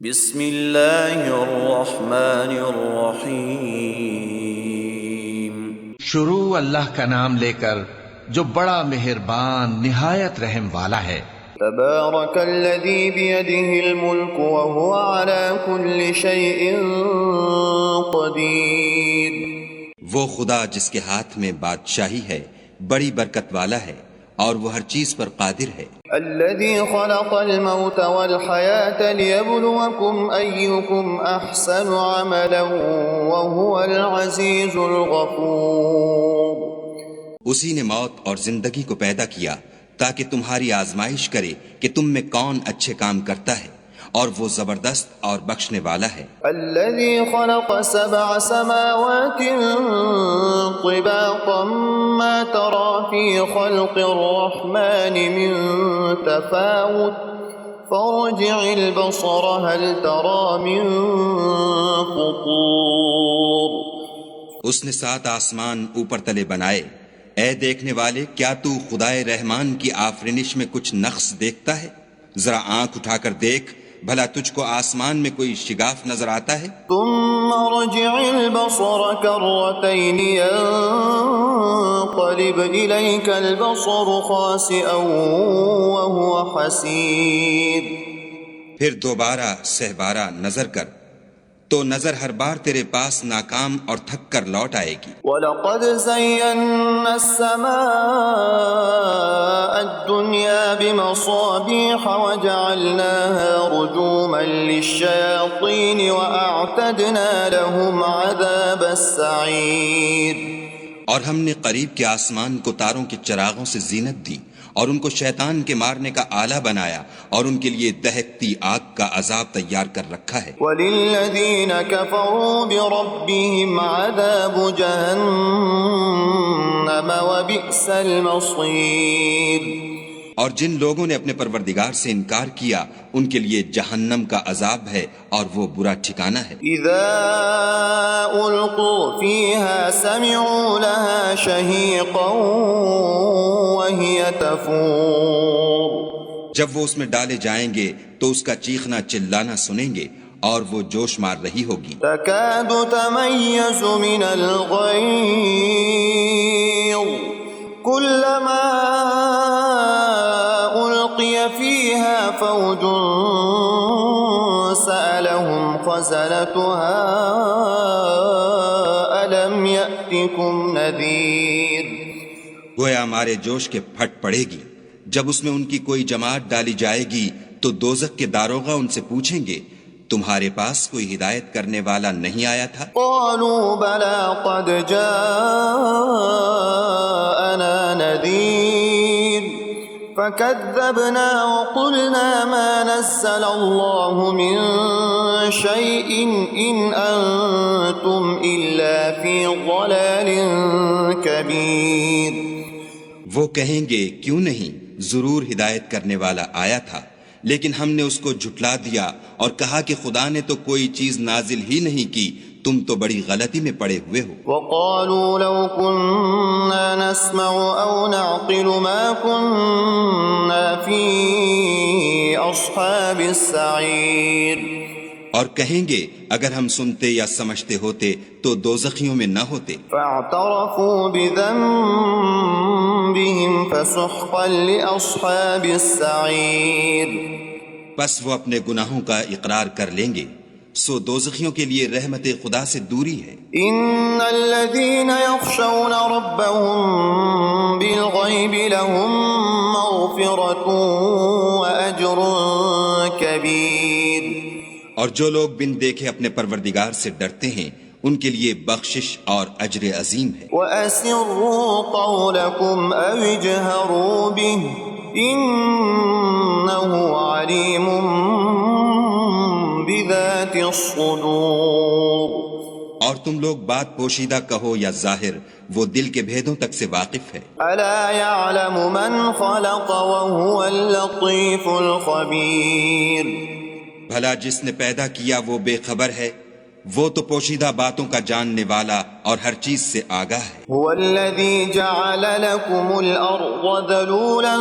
بسم اللہ الرحمن الرحیم۔ شروع اللہ کا نام لے کر جو بڑا مہربان نہایت رحم والا ہے۔ تبارک الذی بیدہ الملک وہو علی کل شیء قدیر۔ وہ خدا جس کے ہاتھ میں بادشاہی ہے بڑی برکت والا ہے اور وہ ہر چیز پر قادر ہے۔ الذي خلق الموت والحياة ليبلوكم أيكم أحسن عملا وهو العزيز الغفور۔ اسی نے موت اور زندگی کو پیدا کیا تاکہ تمہاری آزمائش کرے کہ تم میں کون اچھے کام کرتا ہے، اور وہ زبردست اور بخشنے والا ہے۔ الذي خلق 7 سماوات طباقا ما ترى في خلق الرحمن من تفاوت فارجع البصر هل ترى من فطور۔ اس نے 7 آسمان اوپر تلے بنائے، اے دیکھنے والے کیا تو خدائے رحمان کی آفرینش میں کچھ نقص دیکھتا ہے؟ ذرا آنکھ اٹھا کر دیکھ، بھلا تجھ کو آسمان میں کوئی شگاف نظر آتا ہے؟ ثم رجع البصر كرتين ينقلب إليك البصر خاسئا وهو حسير۔ پھر دوبارہ سہبارہ نظر کر تو نظر ہر بار تیرے پاس ناکام اور تھک کر لوٹ آئے گی۔ وَلَقَدْ زَيَّنَّا السَّمَاءَ الدُّنْيَا بِمَصَابِيحَ وَجَعَلْنَاهَا رُجُومًا لِلشَّيَاطِينِ وَأَعْتَدْنَا لَهُمْ عَذَابَ السَّعِيرِ۔ اور ہم نے قریب کے آسمان کو تاروں کے چراغوں سے زینت دی اور ان کو شیطان کے مارنے کا آلہ بنایا اور ان کے لیے دہکتی آگ کا عذاب تیار کر رکھا ہے۔ وَلِلَّذِينَ كَفَرُوا بِرَبِّهِمْ عَذَابُ جَهَنَّمَ وَبِئْسَ الْمَصِيرُ۔ اور جن لوگوں نے اپنے پروردگار سے انکار کیا ان کے لیے جہنم کا عذاب ہے اور وہ برا ٹھکانہ ہے۔ اذا القوا فيها سمعوا لها شهيقا وهي تفور۔ جب وہ اس میں ڈالے جائیں گے تو اس کا چیخنا چلانا سنیں گے اور وہ جوش مار رہی ہوگی۔ تكاد تميز من الغيظ كلما ألقي فيها فوج سألهم خزنتها ألم يأتكم نذير۔ گویا ہمارے جوش کے پھٹ پڑے گی جب اس میں ان کی کوئی جماعت ڈالی جائے گی تو دوزخ کے داروغہ ان سے پوچھیں گے تمہارے پاس کوئی ہدایت کرنے والا نہیں آیا تھا؟ قالوا بلى قد جاءنا نذير فكذبنا وقلنا ما نزل الله من شيء إن أنتم إلا في ضلال كبير۔ وہ کہیں گے کیوں نہیں، ضرور ہدایت کرنے والا آیا تھا، لیکن ہم نے اس کو جھٹلا دیا اور کہا کہ خدا نے تو کوئی چیز نازل ہی نہیں کی، تم تو بڑی غلطی میں پڑے ہوئے ہو۔ وقالوا لو كنا نسمع أو نعقل ما كنا في أصحاب السعير۔ اور کہیں گے اگر ہم سنتے یا سمجھتے ہوتے تو دوزخیوں میں نہ ہوتے۔ فاعترفوا بذنبهم فسحقا لأصحاب السعير۔ پس وہ اپنے گناہوں کا اقرار کر لیں گے، سو دوزخیوں کے لیے رحمت خدا سے دوری ہے۔ ان الذين يخشون ربهم بالغيب لهم مغفرة وأجر كبير۔ اور جو لوگ بن دیکھے اپنے پروردگار سے ڈرتے ہیں ان کے لیے بخشش اور اجر عظیم ہے۔ وَأَسِرُّوا قَوْلَكُمْ أَوِ اجْهَرُوا بِهِ إِنَّهُ عَلِيمٌ بِذَاتِ الصُّدُورِ۔ اور تم لوگ بات پوشیدہ کہو یا ظاہر، وہ دل کے بھیدوں تک سے واقف ہے۔ أَلَا يَعْلَمُ مَنْ خَلَقَ وَهُوَ اللَّطِيفُ الْخَبِيرُ۔ بھلا جس نے پیدا کیا وہ بے خبر ہے، وہ تو پوشیدہ باتوں کا جاننے والا اور ہر چیز سے آگاہ ہے۔ هو الذي جعل لكم الأرض ذلولا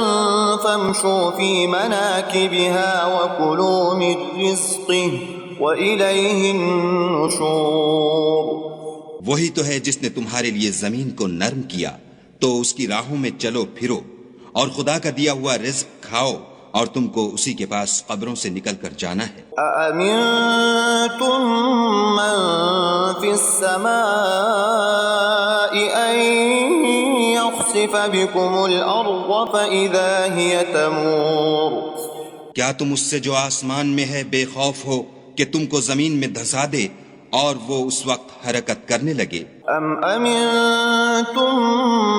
فامشوا في مناكبها وكلوا من رزقه وإليه النشور۔ وہی تو ہے جس نے تمہارے لیے زمین کو نرم کیا تو اس کی راہوں میں چلو پھرو، اور خدا کا دیا ہوا رزق کھاؤ، اور تم کو اسی کے پاس قبروں سے نکل کر جانا ہے۔ أأمنتم من في السماء أن يخسف بكم الأرض فإذا هي تمور۔ کیا تم اس سے جو آسمان میں ہے بے خوف ہو کہ تم کو زمین میں دھسا دے اور وہ اس وقت حرکت کرنے لگے؟ أم أمنتم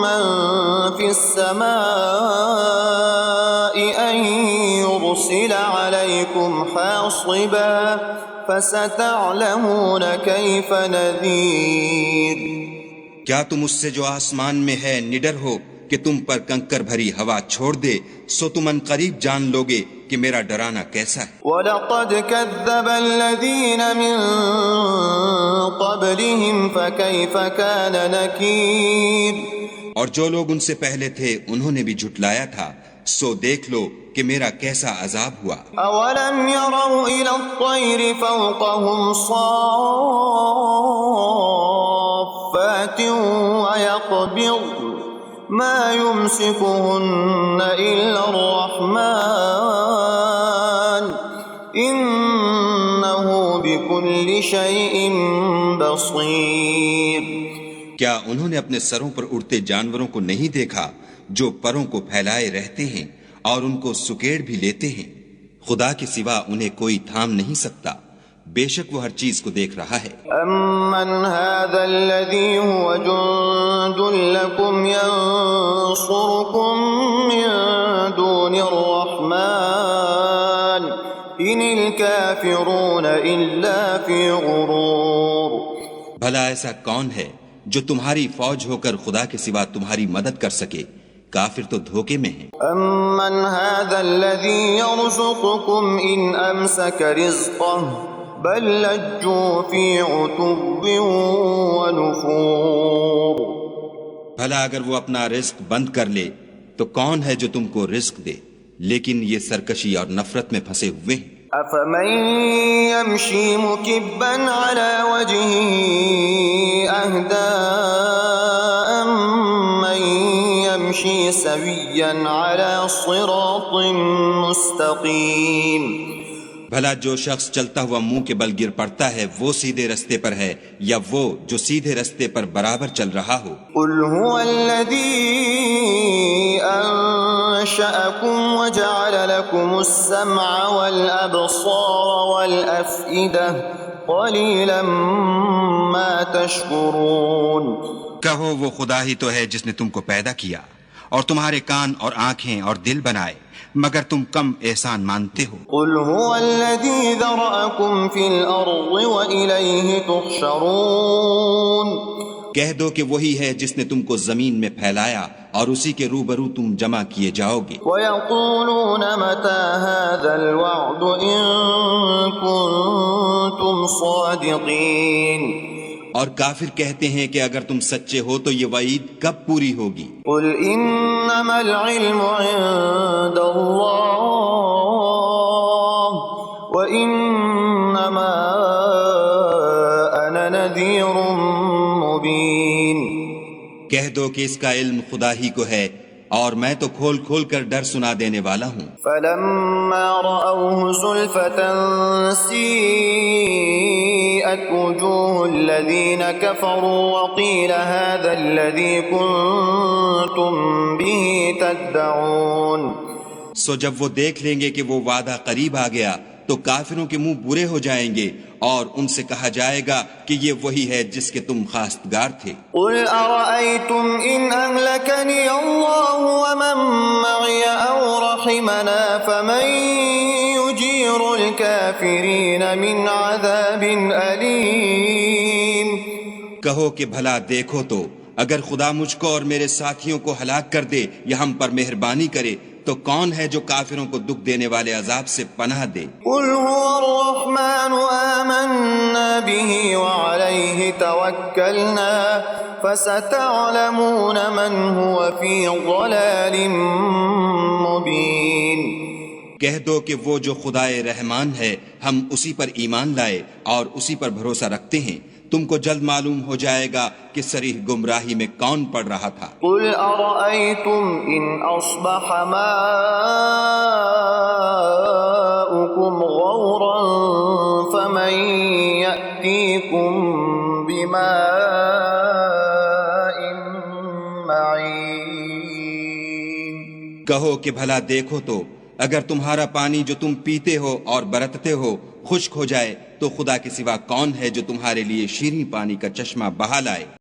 من في السماء أن يرسل عليكم حاصبا فستعلمون كيف نذير۔ کیا تم اس سے جو آسمان میں ہے نڈر ہو کہ تم پر کنکر بھری ہوا چھوڑ دے، سو تم ان قریب جان لوگے کہ میرا ڈرانا کیسا ہے۔ وَلَقَدْ كَذَّبَ الَّذِينَ مِن قَبْلِهِمْ فَكَيْفَ كَانَ نَكِيرٌ۔ اور جو لوگ ان سے پہلے تھے انہوں نے بھی جھٹلایا تھا، سو دیکھ لو کہ میرا کیسا عذاب ہوا۔ أَوَلَمْ يَرَوْا إِلَى الطَّيْرِ فَوْقَهُمْ صَافَّاتٍ وَيَقْبِضْنَ مَا يُمْسِكُهُنَّ إِلَّا الرَّحْمَنُ إِنَّهُ بِكُلِّ شَيْءٍ بَصِيرٌ۔ کیا انہوں نے اپنے سروں پر اڑتے جانوروں کو نہیں دیکھا جو پروں کو پھیلائے رہتے ہیں اور ان کو سکیڑ بھی لیتے ہیں؟ خدا کے سوا انہیں کوئی تھام نہیں سکتا، بے شک وہ ہر چیز کو دیکھ رہا ہے۔ أَمَّنْ هَذَا الَّذِي هُوَ جُنْدٌ لَكُمْ يَنْصُرُكُمْ مِنْ دُونِ الرَّحْمَنِ إِنِ الْكَافِرُونَ إِلَّا فِي غُرُورٍ۔ بھلا ایسا کون ہے جو تمہاری فوج ہو کر خدا کے سوا تمہاری مدد کر سکے؟ کافر تو دھوکے میں ہیں۔ أَمَّنْ هَذَا الَّذِي يَرْزُقُكُمْ إِنْ أَمْسَكَ رِزْقَهُ بَلْ لَجُّوا فِي عُتُوٍّ وَنُفُورٍ۔ بھلا اگر وہ اپنا رزق بند کر لے تو کون ہے جو تم کو رزق دے؟ لیکن یہ سرکشی اور نفرت میں پھنسے ہوئے ہیں۔ أَفَمَن يَمْشِي مُكِبًّا عَلَى وَجْهِهِ أَهْدَىٰ أَمَّن يَمْشِي سَوِيًّا عَلَى صِرَاطٍ مُّسْتَقِيمٍ۔ بھلا جو شخص چلتا ہوا منہ کے بل گر پڑتا ہے وہ سیدھے رستے پر ہے یا وہ جو سیدھے رستے پر برابر چل رہا ہو؟ قُلْ هُوَ الَّذِي أَنشَأَكُمْ وَجَعَلَ لَكُمُ السَّمْعَ وَالْأَبْصَارَ وَالْأَفْئِدَةَ قَلِيلًا مَا تَشْكُرُونَ۔ کہو وہ خدا ہی تو ہے جس نے تم کو پیدا کیا اور تمہارے کان اور آنکھیں اور دل بنائے، مگر تم کم احسان مانتے ہو۔ قُلْ هُوَ الَّذِي ذَرَأَكُمْ فِي الْأَرْضِ وَإِلَيْهِ تُحْشَرُونَ۔ کہہ دو کہ وہی ہے جس نے تم کو زمین میں پھیلایا اور اسی کے روبرو تم جمع کیے جاؤ گے۔ وَيَقُولُونَ مَتَى هَذَا الْوَعْدُ إِن كُنتُمْ صَادِقِينَ۔ اور کافر کہتے ہیں کہ اگر تم سچے ہو تو یہ وعید کب پوری ہوگی؟ قُلْ إِنَّمَا الْعِلْمُ عِندَ اللَّهِ وَإِنَّمَا أَنَا نَذِيرٌ مُبِينٌ۔ کہہ دو کہ اس کا علم خدا ہی کو ہے اور میں تو کھول کھول کر ڈر سنا دینے والا ہوں۔ فَلَمَّا رَأَوْهُ زُلْفَةً سِيئَتْ وُجُوهُ الَّذِينَ كَفَرُوا وَقِيلَ هَذَا الَّذِي كُنتُم بِهِ تَدَّعُونَ۔ سو جب وہ دیکھ لیں گے کہ وہ وعدہ قریب آ گیا تو کافروں کے منہ برے ہو جائیں گے اور ان سے کہا جائے گا کہ یہ وہی ہے جس کے تم خواستگار تھے۔ قُلْ أَرَأَيْتُمْ إِنْ أَهْلَكَنِيَ اللَّهُ وَمَن مَّعِيَ أَوْ رَحِمَنَا فَمَن يُجِيرُ الْكَافِرِينَ مِنْ عَذَابٍ أَلِيمٍ۔ کہو کہ بھلا دیکھو تو اگر خدا مجھ کو اور میرے ساتھیوں کو ہلاک کر دے یا ہم پر مہربانی کرے تو کون ہے جو کافروں کو دکھ دینے والے عذاب سے پناہ دے؟ قُلْ هُوَ الرَّحْمَنُ آمَنَّا بِهِ توكلنا فستعلمون من هو في ضلال مبين کہہ دو کہ وہ جو خدائے رحمان ہے ہم اسی پر ایمان لائے اور اسی پر بھروسہ رکھتے ہیں، تم کو جلد معلوم ہو جائے گا کہ صریح گمراہی میں کون پڑ رہا تھا۔ قل أرأيتم إن أصبح ماؤكم غورا فمن يأتيكم بماء معين کہو کہ بھلا دیکھو تو اگر تمہارا پانی جو تم پیتے ہو اور برتتے ہو خشک ہو جائے تو خدا کے سوا کون ہے جو تمہارے لیے شیریں پانی کا چشمہ بہا لائے۔